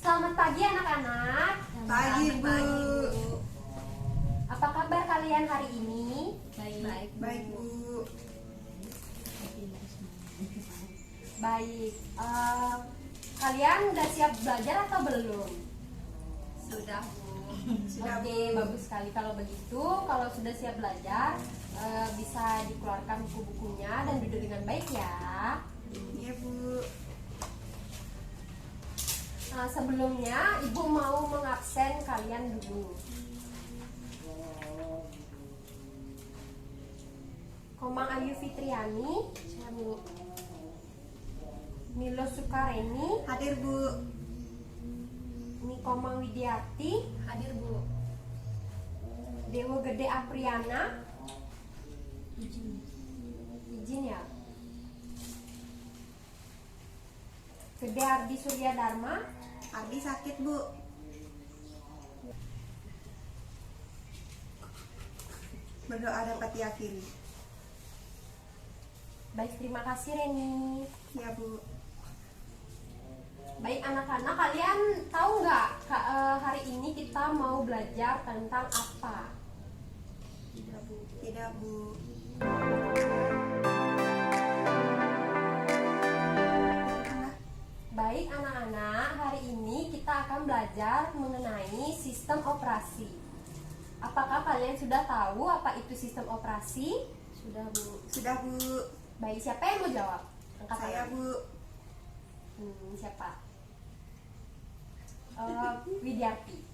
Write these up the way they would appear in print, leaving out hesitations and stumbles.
Selamat pagi anak-anak. Pagi, Bu. Apa kabar kalian hari ini? Baik, Bu. Baik. Kalian udah siap belajar atau belum? Sudah, Bu. Oke, bagus sekali. Kalau begitu, kalau sudah siap belajar, bisa dikeluarkan buku-bukunya dan duduk dengan baik ya. Iya, Bu. Sebelumnya, Ibu mau mengabsen kalian dulu. Komang Ayu Fitriani, Milo Sukareni, Hadir, Bu. Nikomang Widiati, Hadir, Bu. Dewo Gede Apriana, izin ya. Gede Ardi Surya Dharma, Ardi sakit, Bu. Berdoa dapat diyakini. baik, terima kasih Reni. Iya, Bu. Baik anak-anak, kalian tahu nggak hari ini kita mau belajar tentang apa? Tidak, Bu. Tidak, Bu. Baik anak-anak, hari ini kita akan belajar mengenai sistem operasi. Apakah kalian sudah tahu apa itu sistem operasi? Sudah, Bu. Sudah, Bu. Baik, siapa yang mau jawab? Angkat Saya, tangan. Bu. Siapa? Widiarti.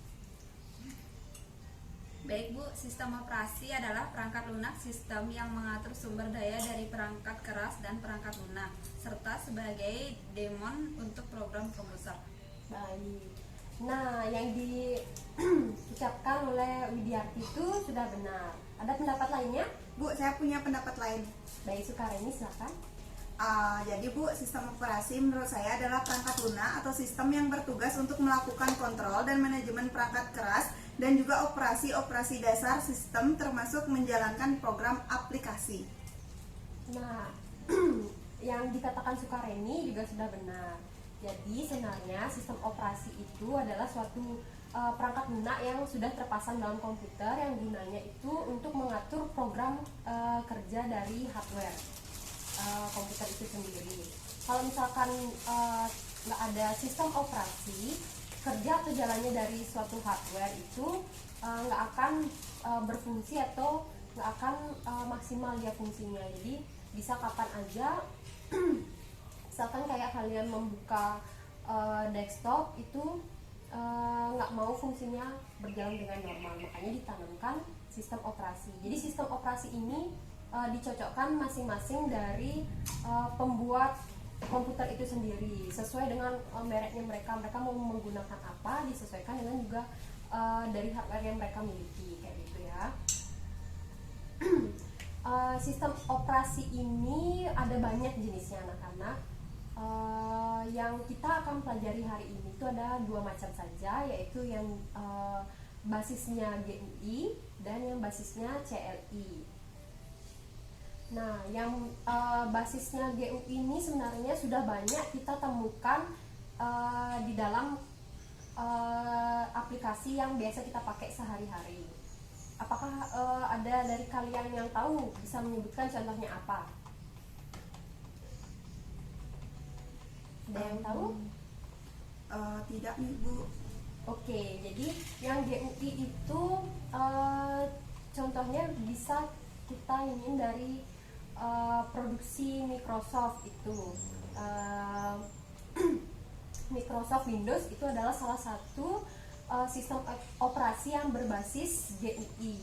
Baik, Bu, sistem operasi adalah perangkat lunak sistem yang mengatur sumber daya dari perangkat keras dan perangkat lunak, serta sebagai daemon untuk program komputer. Baik. Nah, yang diucapkan oleh Widiarti itu sudah benar. Ada pendapat lainnya? Bu, saya punya pendapat lain. Baik, Sukareni silakan. Jadi, Bu, sistem operasi menurut saya adalah perangkat lunak atau sistem yang bertugas untuk melakukan kontrol dan manajemen perangkat keras dan juga operasi-operasi dasar sistem termasuk menjalankan program aplikasi. Nah, yang dikatakan Sukareni juga sudah benar. Jadi sebenarnya sistem operasi itu adalah suatu perangkat lunak yang sudah terpasang dalam komputer yang gunanya itu untuk mengatur program kerja dari hardware komputer itu sendiri. Kalau misalkan nggak ada sistem operasi, kerja atau jalannya dari suatu hardware itu nggak akan berfungsi atau nggak akan maksimal dia fungsinya. Jadi bisa kapan aja misalkan kayak kalian membuka desktop itu nggak mau fungsinya berjalan dengan normal, makanya ditanamkan sistem operasi. Jadi sistem operasi ini dicocokkan masing-masing dari pembuat komputer itu sendiri sesuai dengan mereknya mereka mau menggunakan apa, disesuaikan dengan juga dari hardware yang mereka miliki, kayak gitu ya. Sistem operasi ini ada banyak jenisnya anak-anak. Yang kita akan pelajari hari ini itu ada dua macam saja, yaitu yang basisnya GUI dan yang basisnya CLI. Nah, yang basisnya GUI ini sebenarnya sudah banyak kita temukan di dalam aplikasi yang biasa kita pakai sehari-hari. Apakah ada dari kalian yang tahu bisa menyebutkan contohnya apa? Ada yang tahu? Tidak nih, Bu. Oke, jadi yang GUI itu contohnya bisa kita ingin dari produksi Microsoft itu. Microsoft Windows itu adalah salah satu sistem operasi yang berbasis GUI.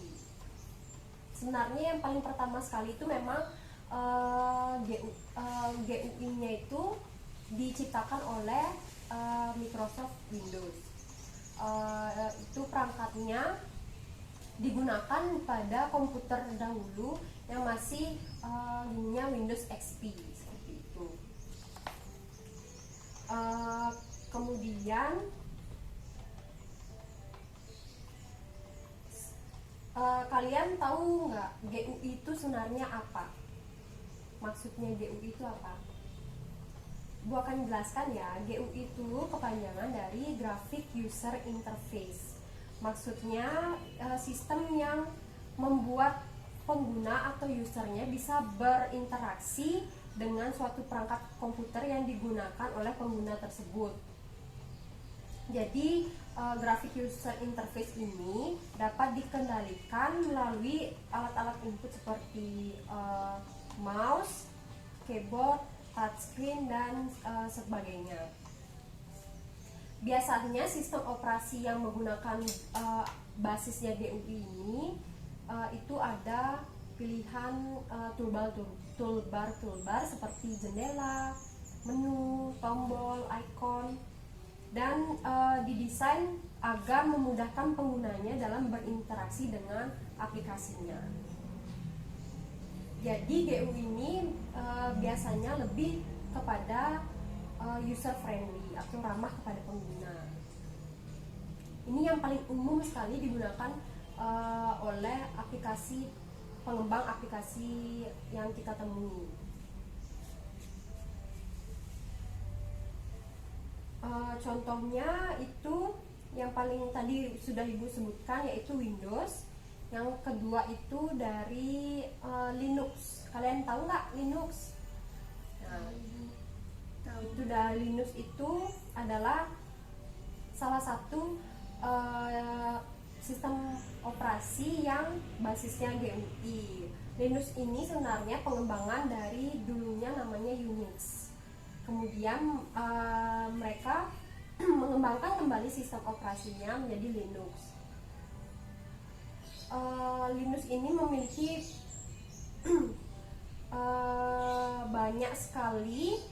Sebenarnya yang paling pertama sekali itu memang GUI-nya itu diciptakan oleh Microsoft Windows. Itu perangkatnya digunakan pada komputer dahulu yang masih ininya Windows XP seperti itu. Kemudian kalian tahu nggak GUI itu sebenarnya apa? Maksudnya GUI itu apa? Bu akan jelaskan ya, GUI itu kepanjangan dari Graphic User Interface. Maksudnya sistem yang membuat pengguna atau usernya bisa berinteraksi dengan suatu perangkat komputer yang digunakan oleh pengguna tersebut. Jadi graphic user interface ini dapat dikendalikan melalui alat-alat input seperti mouse, keyboard, touchscreen, dan sebagainya. Biasanya sistem operasi yang menggunakan basisnya GUI ini itu ada pilihan toolbar seperti jendela, menu, tombol, icon, dan didesain agar memudahkan penggunanya dalam berinteraksi dengan aplikasinya. Jadi GUI ini biasanya lebih kepada user friendly atau ramah kepada pengguna. Ini yang paling umum sekali digunakan oleh pengembang aplikasi yang kita temui. Contohnya itu yang paling tadi sudah Ibu sebutkan, yaitu Windows. Yang kedua itu dari Linux. Kalian tahu nggak Linux? Nah, itu dari Linux itu adalah salah satu sistem operasi yang basisnya GUI. Linux ini sebenarnya pengembangan dari dulunya namanya Unix. Kemudian mereka mengembangkan kembali sistem operasinya menjadi Linux. Linux ini memiliki banyak sekali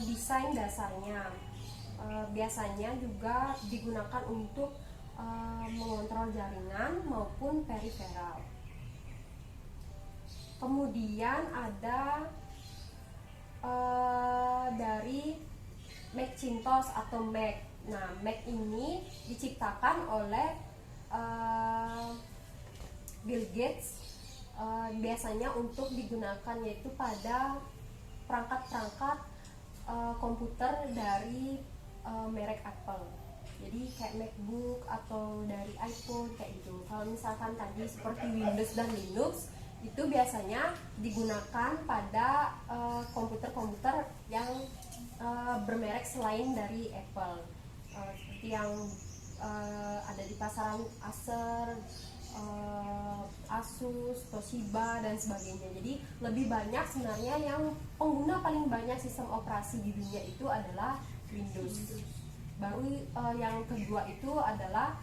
desain dasarnya. Biasanya juga digunakan untuk mengontrol jaringan maupun periferal. Kemudian ada dari Macintosh atau Mac. Nah, Mac ini diciptakan oleh Bill Gates, biasanya untuk digunakan yaitu pada perangkat-perangkat komputer dari merek Apple. Jadi kayak MacBook atau dari iPhone kayak gitu. Kalau misalkan tadi seperti Windows dan Linux itu biasanya digunakan pada komputer-komputer yang bermerek selain dari Apple, seperti yang ada di pasaran Acer, Asus, Toshiba, dan sebagainya. Jadi lebih banyak sebenarnya yang pengguna paling banyak sistem operasi di dunia itu adalah Windows. Baru yang kedua itu adalah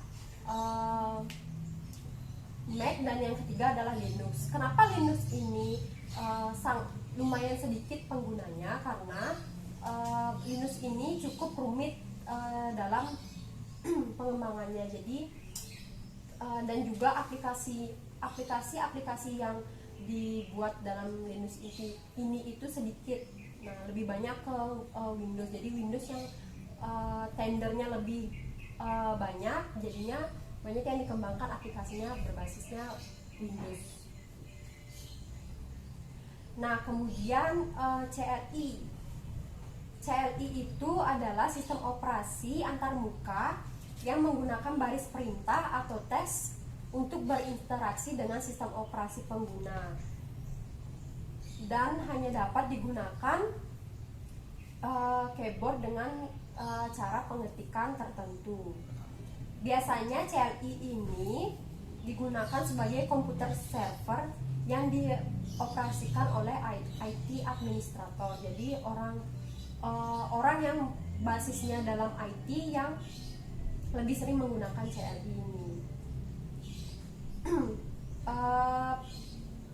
Mac, dan yang ketiga adalah Linux. Kenapa Linux ini lumayan sedikit penggunanya? Karena Linux ini cukup rumit dalam pengembangannya. Jadi dan juga aplikasi yang dibuat dalam Linux ini itu sedikit. Nah, lebih banyak ke Windows. Jadi Windows yang tendernya lebih banyak, jadinya banyak yang dikembangkan aplikasinya berbasisnya Windows. Nah, kemudian CLI itu adalah sistem operasi antarmuka yang menggunakan baris perintah atau teks untuk berinteraksi dengan sistem operasi pengguna, dan hanya dapat digunakan keyboard dengan cara pengetikan tertentu. Biasanya CLI ini digunakan sebagai komputer server yang dioperasikan oleh IT administrator. Jadi orang yang basisnya dalam IT yang lebih sering menggunakan CLI ini.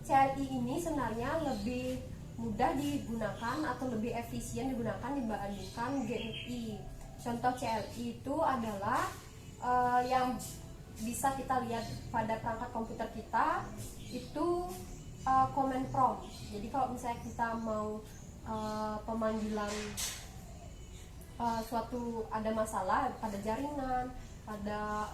CLI ini sebenarnya lebih mudah digunakan atau lebih efisien digunakan dibandingkan GUI. Contoh CLI itu adalah yang bisa kita lihat pada perangkat komputer kita itu command prompt. Jadi kalau misalnya kita mau pemanggilan suatu ada masalah pada jaringan, pada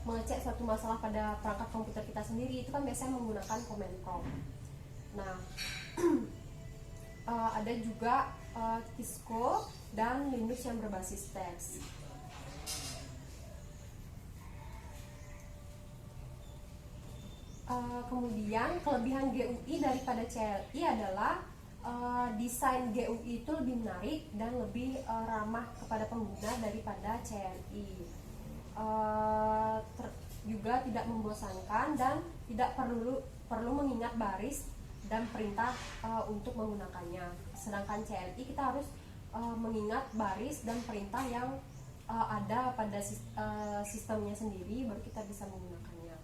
mengecek suatu masalah pada perangkat komputer kita sendiri, itu kan biasanya menggunakan command prompt. Nah, ada juga Cisco dan Linux yang berbasis teks. Kemudian kelebihan GUI daripada CLI adalah desain GUI itu lebih menarik dan lebih ramah kepada pengguna daripada CLI. Juga tidak membosankan dan tidak perlu mengingat baris dan perintah untuk menggunakannya. Sedangkan CLI kita harus mengingat baris dan perintah yang ada pada sistemnya sendiri, baru kita bisa menggunakannya.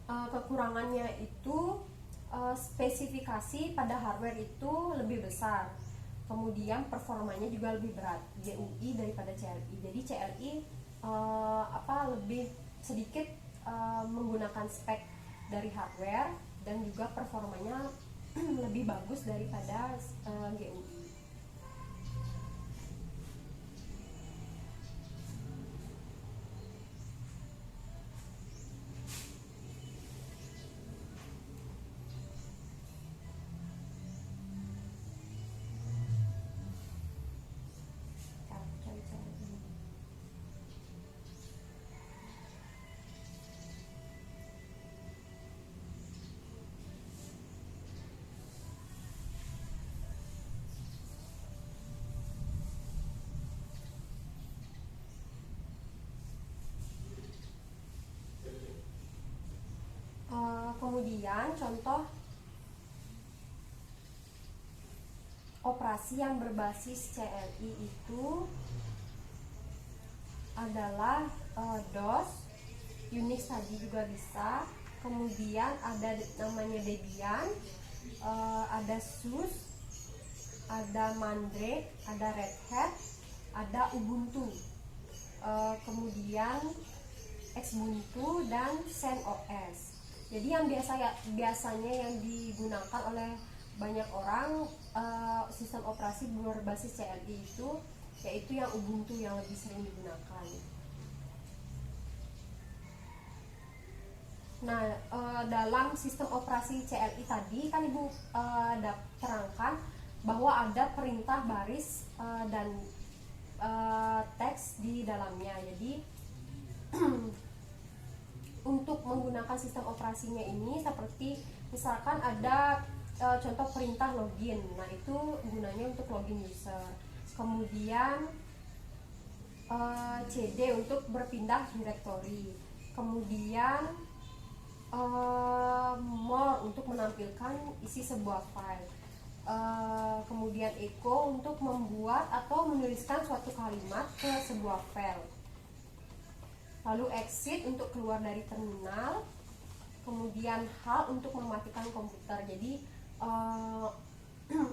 Kekurangannya itu spesifikasi pada hardware itu lebih besar, kemudian performanya juga lebih berat GUI daripada CLI. Jadi CLI lebih sedikit menggunakan spek dari hardware dan juga performanya lebih bagus daripada GUI. Kemudian contoh operasi yang berbasis CLI itu adalah DOS, Unix tadi juga bisa. Kemudian ada namanya Debian, ada SUS, ada Mandrake, ada Red Hat, ada Ubuntu, kemudian Xubuntu dan CentOS. Jadi yang biasanya yang digunakan oleh banyak orang sistem operasi berbasis CLI itu yaitu yang Ubuntu yang lebih sering digunakan. Nah, dalam sistem operasi CLI tadi kan Ibu terangkan bahwa ada perintah baris dan teks di dalamnya. Jadi untuk menggunakan sistem operasinya ini seperti misalkan ada contoh perintah login. Nah, itu gunanya untuk login user. Kemudian CD untuk berpindah directory. Kemudian more untuk menampilkan isi sebuah file. Kemudian echo untuk membuat atau menuliskan suatu kalimat ke sebuah file. Lalu exit untuk keluar dari terminal. Kemudian HAL untuk mematikan komputer. Jadi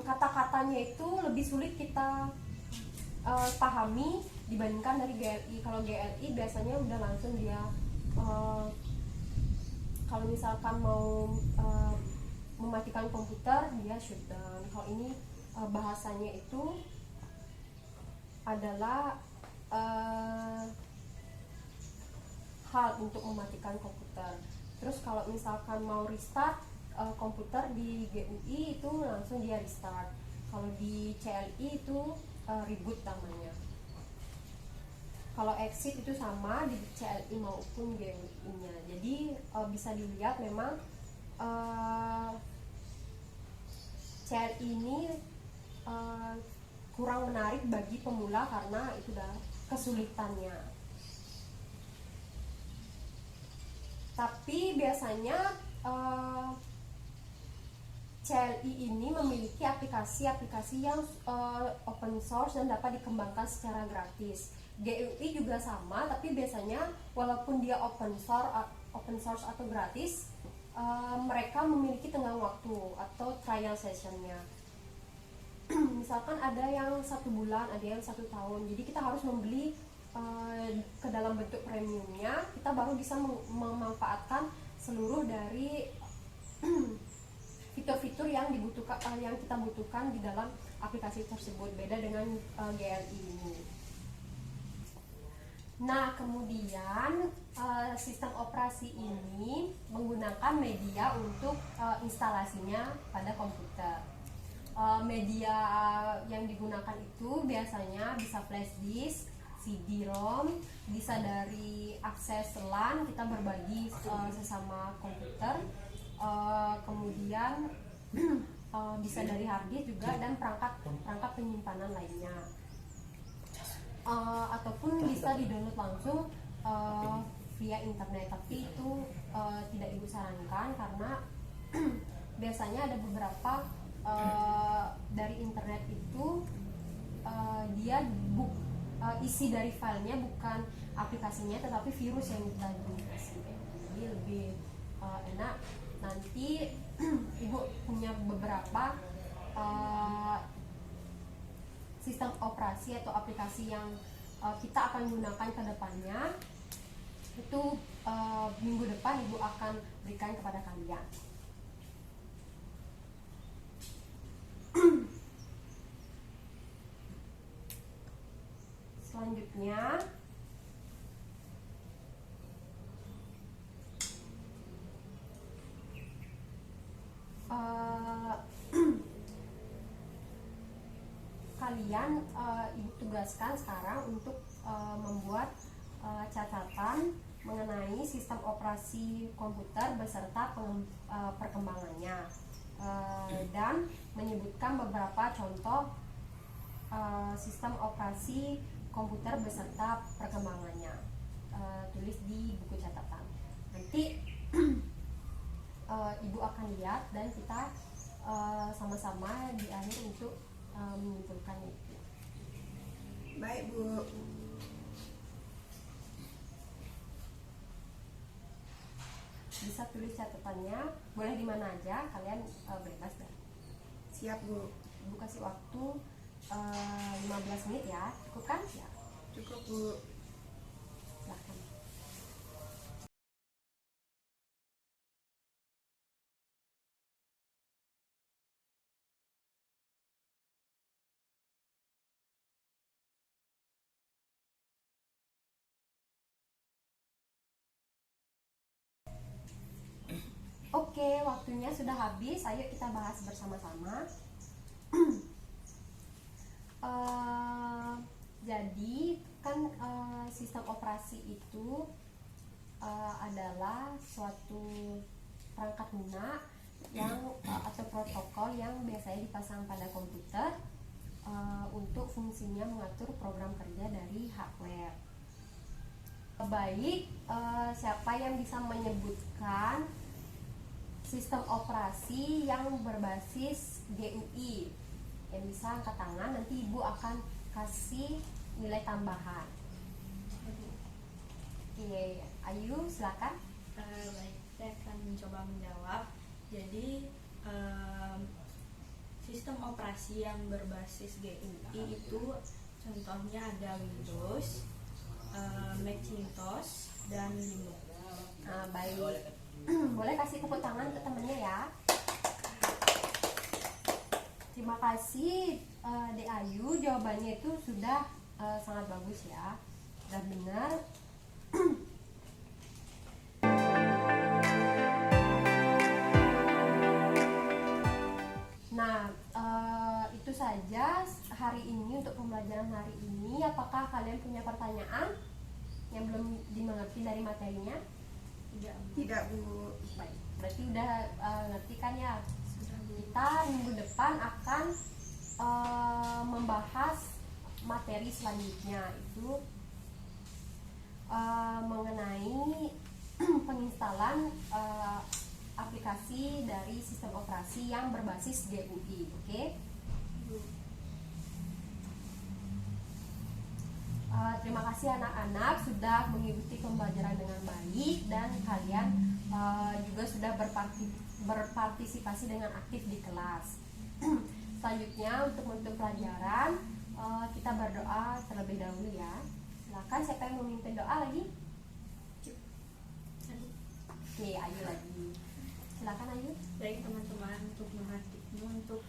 kata-katanya itu lebih sulit kita pahami dibandingkan dari GLI. Kalau GLI biasanya udah langsung dia kalau misalkan mau mematikan komputer dia shutdown. Kalau ini bahasanya itu adalah HAL untuk mematikan komputer. Terus kalau misalkan mau restart komputer di GUI itu langsung dia restart. Kalau di CLI itu reboot namanya. Kalau exit itu sama di CLI maupun GUI-nya. Jadi bisa dilihat memang CLI ini kurang menarik bagi pemula karena itu dah kesulitannya. Tapi biasanya CLI ini memiliki aplikasi-aplikasi yang open source dan dapat dikembangkan secara gratis. GUI juga sama, tapi biasanya walaupun dia open source atau gratis, mereka memiliki tenggang waktu atau trial sessionnya. Misalkan ada yang 1 bulan, ada yang 1 tahun. Jadi kita harus membeli ke dalam bentuk premiumnya, kita baru bisa memanfaatkan seluruh dari fitur-fitur yang kita butuhkan di dalam aplikasi tersebut. Beda dengan GLI ini. Nah, kemudian sistem operasi ini menggunakan media untuk instalasinya pada komputer. Media yang digunakan itu biasanya bisa flash disk, CD-ROM, bisa dari akses LAN, kita berbagi sesama komputer, kemudian bisa dari hard disk juga, dan perangkat penyimpanan lainnya. Ataupun bisa di-download langsung via internet, tapi itu tidak ibu sarankan karena biasanya ada beberapa dari internet itu dia isi dari filenya bukan aplikasinya tetapi virus yang kita duplikasi. Jadi lebih enak nanti ibu punya beberapa sistem operasi atau aplikasi yang kita akan gunakan ke depannya. Itu minggu depan ibu akan berikan kepada kalian. Selanjutnya kalian ibu tugaskan sekarang untuk membuat catatan mengenai sistem operasi komputer beserta perkembangannya, dan menyebutkan beberapa contoh sistem operasi komputer beserta perkembangannya. Tulis di buku catatan. Nanti ibu akan lihat dan kita sama-sama di akhir untuk menyimpulkan itu. Baik, Bu. Bisa tulis catatannya, boleh di mana aja, kalian bebas dah. Siap, Bu. Ibu kasih waktu 15 menit ya, cukup kan? Ya, Cukup, Bu. silahkan. Oke, waktunya sudah habis. Ayo kita bahas bersama-sama. Jadi kan sistem operasi itu adalah suatu perangkat lunak yang atau protokol yang biasanya dipasang pada komputer untuk fungsinya mengatur program kerja dari hardware. Baik, siapa yang bisa menyebutkan sistem operasi yang berbasis GUI? Yang bisa angkat tangan, nanti ibu akan kasih nilai tambahan. Oke, Ayu silakan. Baik, saya akan mencoba menjawab. Jadi sistem operasi yang berbasis GUI itu contohnya ada Windows, Macintosh, dan Linux. Baik. Boleh kasih tepuk tangan ke temennya ya. Terima kasih Dek Ayu, jawabannya itu sudah sangat bagus ya, dan benar. Nah, itu saja hari ini untuk pembelajaran hari ini. Apakah kalian punya pertanyaan yang belum dimengerti dari materinya? Tidak, Bu. Baik, berarti udah ngerti kan ya? Sudah, Bu. Kita minggu depan akan membahas materi selanjutnya, itu mengenai penginstalan aplikasi dari sistem operasi yang berbasis GUI. Oke? Terima kasih anak-anak sudah mengikuti pembelajaran dengan baik, dan kalian juga sudah berpartisipasi dengan aktif di kelas. Selanjutnya untuk pelajaran kita berdoa terlebih dahulu ya. Silakan, siapa yang mau memimpin doa lagi? Oke, Ayu lagi. Silakan Ayu. Baik teman-teman, untuk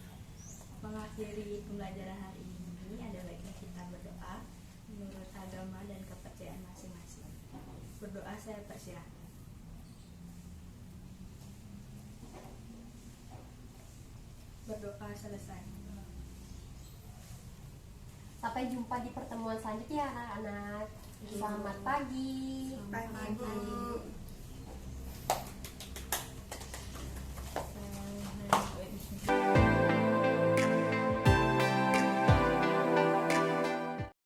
mengakhiri pembelajaran hari ini ada baiknya kita berdoa menurut agama dan kepercayaan kepercayaan masing-masing. Berdoa saya persilahkan. Berdoa selesai. Sampai jumpa di pertemuan selanjutnya anak-anak. Selamat pagi. Pagi, Bu.